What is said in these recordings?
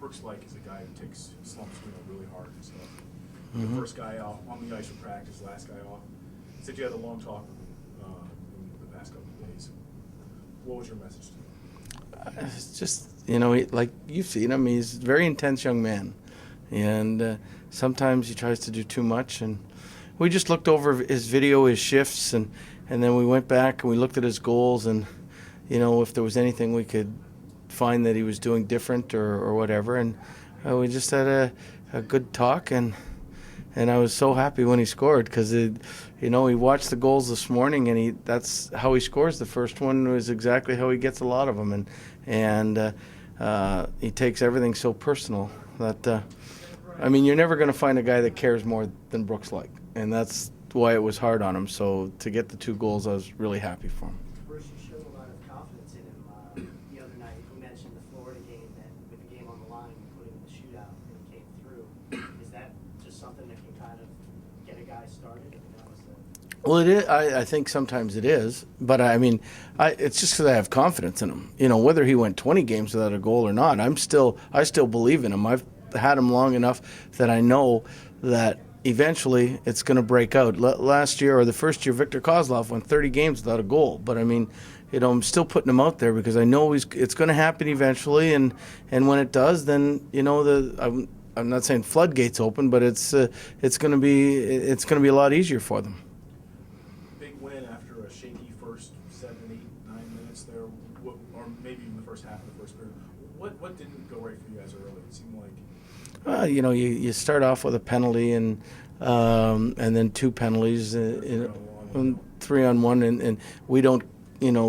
Brooks like is a guy who takes slumps really hard and stuff. The first guy off on the ice for practice, last guy off. Said you had a long talk with him in the past couple of days. What was your message to him? It's just, like you've seen him, he's a very intense young man. And sometimes he tries to do too much. And we just looked over his video, his shifts, and then we went back and we looked at his goals. And, if there was anything we could find that he was doing different or whatever. And we just had a good talk. And I was so happy when he scored because, he watched the goals this morning and that's how he scores. The first one was exactly how he gets a lot of them. And he takes everything so personal that, you're never going to find a guy that cares more than Brooks like. And that's why it was hard on him. So to get the 2 goals, I was really happy for him. Bruce, you showed a lot of confidence in him the other night. You mentioned the Florida game, that with the game on the line, you put him in the shootout and he came through. Is that just something that can kind of get a guy started? Well, it is. I think sometimes it is, but it's just because I have confidence in him. Whether he went 20 games without a goal or not, I still believe in him. I've had him long enough that I know that eventually it's going to break out. Last year or the first year, Victor Kozlov went 30 games without a goal, but I'm still putting him out there because I know it's going to happen eventually, and when it does, then I'm not saying floodgates open, but it's going to be a lot easier for them. Win after a shaky first 7, 8, 9 minutes there, or maybe even the first half of the first period. What didn't go right for you guys early? It seemed like you start off with a penalty and then 2 penalties, 3-on-1, and we don't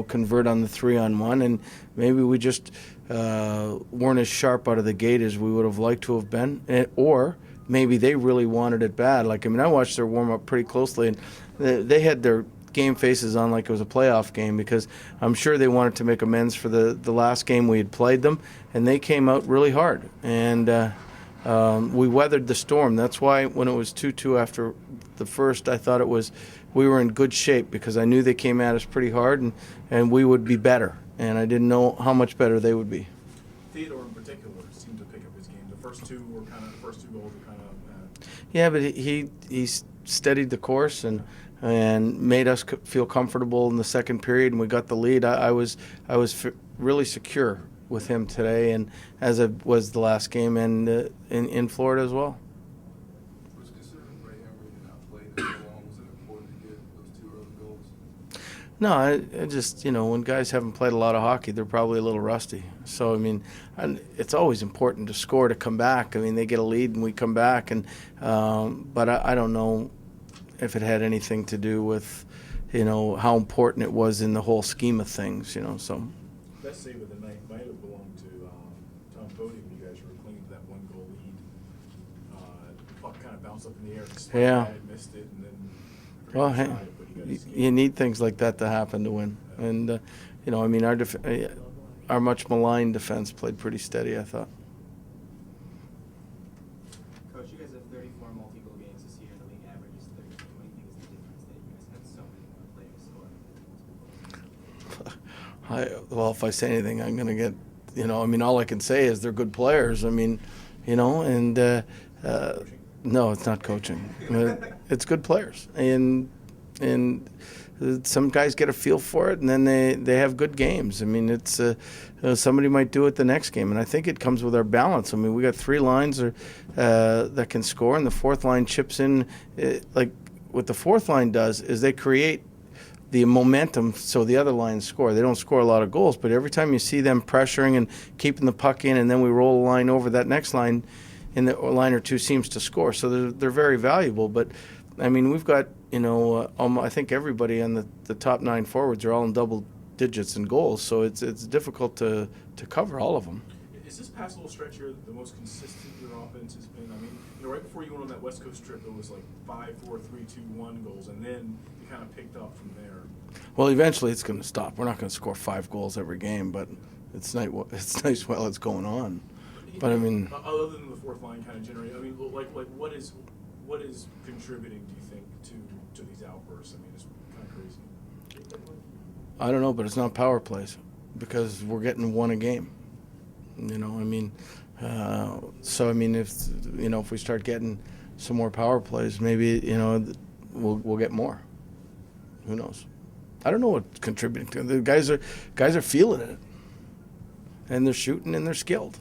convert on the 3-on-1, and maybe we just weren't as sharp out of the gate as we would have liked to have been, or maybe they really wanted it bad. I watched their warm up pretty closely, and they had their game faces on like it was a playoff game because I'm sure they wanted to make amends for the last game we had played them, and they came out really hard. And we weathered the storm. That's why when it was 2-2 after the first, I thought we were in good shape because I knew they came at us pretty hard and we would be better. And I didn't know how much better they would be. Theodore in particular seemed to pick up his game. The first 2 goals were kind of. Yeah, but he steadied the course and made us feel comfortable in the second period, and we got the lead. I was really secure with him today, and as it was the last game and in Florida as well. Was considering Ray Emery not playing as long, was it important to get those 2 early goals? No, I just, when guys haven't played a lot of hockey, they're probably a little rusty. So, it's always important to score to come back. They get a lead and we come back, but I don't know if it had anything to do with, how important it was in the whole scheme of things, so. Best save of the night might have belonged to Tom Cody when you guys were clinging to that 1-goal lead. The puck kind of bounced up in the air. Yeah. Missed it, and then. Well, hey, you need things like that to happen to win. And, our much maligned defense played pretty steady, I thought. Coach, you guys have 34 multi-goal games this year. The league average is 30. What do you think is the difference that you guys have so many more players score? Well, if I say anything, I'm going to get, all I can say is they're good players. No, it's not coaching. It's good players. And some guys get a feel for it, and then they have good games. It's somebody might do it the next game, and I think it comes with our balance. We got 3 lines that can score, and the 4th line chips in. What the 4th line does is they create the momentum so the other lines score. They don't score a lot of goals, but every time you see them pressuring and keeping the puck in, and then we roll a line over, that next line in the line or 2 seems to score. So they're very valuable. But we've got I think everybody on the top 9 forwards are all in double digits in goals. So it's difficult to cover all of them. Is this past little stretch here the most consistent your offense has been? Right before you went on that West Coast trip, it was like 5, 4, 3, 2, 1 goals, and then you kind of picked up from there. Well, eventually it's going to stop. We're not going to score 5 goals every game, but it's nice while it's going on. But other than the 4th line kind of generating, what is contributing, do you think, to these outbursts? It's kind of crazy. I don't know, but it's not power plays because we're getting 1 a game. So I mean, if we start getting some more power plays, maybe we'll get more. Who knows? I don't know what's contributing to it. The guys are feeling it, and they're shooting and they're skilled.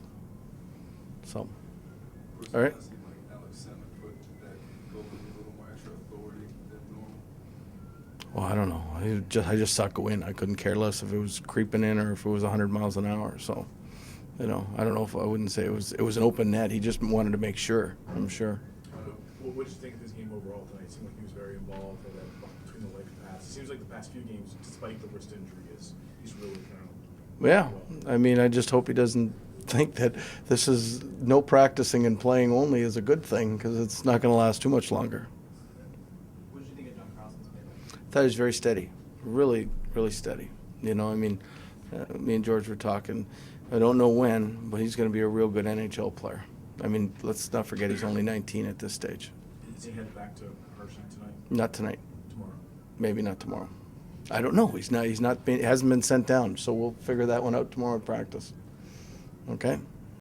So, Bruce, all right. I see like Alex Salmon put that goal with a little more extra authority than normal. Well, I don't know. I just saw it go in. I couldn't care less if it was creeping in or if it was 100 miles an hour. So, I don't know if I wouldn't say it was an open net. He just wanted to make sure. I'm sure. What did you think of his game overall tonight? It seemed like he was very involved with that between the leg pass. It seems like the past few games, despite the wrist injury, he's really kind of. Yeah. I mean, I just hope he doesn't think that this is no practicing and playing only is a good thing, because it's not going to last too much longer. What did you think of John Carlson's play? I thought he was very steady, really, really steady. I mean, me and George were talking. I don't know when, but he's going to be a real good NHL player. I mean, let's not forget he's only 19 at this stage. Is he headed back to Hershey tonight? Not tonight. Tomorrow? Maybe not tomorrow. I don't know. He hasn't been sent down, so we'll figure that one out tomorrow at practice. Okay?